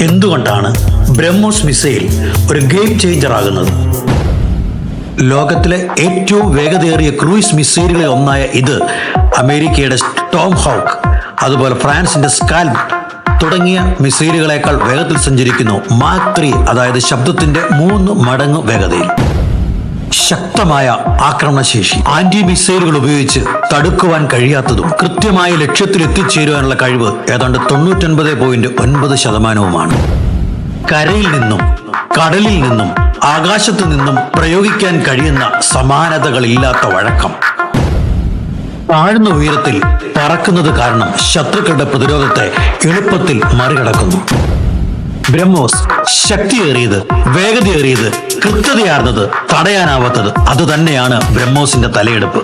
എന്തുകൊണ്ടാണ് ബ്രഹ്മോസ് മിസൈൽ ഒരു game changer ആകുന്നത്? ലോകത്തിലെ ഏറ്റവും വേഗതയേറിയ ക്രൂയിസ് മിസൈലുകളിൽ ഒന്നായ ഇത് അമേരിക്കയുടെ ടോം ഹോക്ക്, അതുപോലെ ഫ്രാൻസിന്റെ സ്കാൽപ് തുടങ്ങിയ മിസൈലുകളേക്കാൾ വേഗത്തിൽ സഞ്ചരിക്കുന്നു. മാക് 3, അതായത് ശബ്ദത്തിന്റെ 3 മടങ്ങ് വേഗതയിൽ. ശക്തമായ ആക്രമണശേഷി, ആന്റി മിസൈലുകൾ ഉപയോഗിച്ച് തടുക്കുവാൻ കഴിയാത്തതും കൃത്യമായ ലക്ഷ്യത്തിൽ എത്തിച്ചേരുവാനുള്ള കഴിവ് ഏതാണ്ട് 99.9%. കരയിൽ നിന്നും കടലിൽ നിന്നും ആകാശത്തു നിന്നും പ്രയോഗിക്കാൻ കഴിയുന്ന സമാനതകളില്ലാത്ത വഴക്കം. താഴ്ന്ന ഉയരത്തിൽ പറക്കുന്നത് കാരണം ശത്രുക്കളുടെ പ്രതിരോധത്തെ എളുപ്പത്തിൽ മറികടക്കുന്നു. ബ്രഹ്മോസ് ശക്തിയേറിയത്, വേഗതയേറിയത്, കൃത്യതയാർന്നത്, തടയാനാവാത്തത്, അതുതന്നെയാണ് ബ്രഹ്മോസിന്റെ തലയെടുപ്പ്.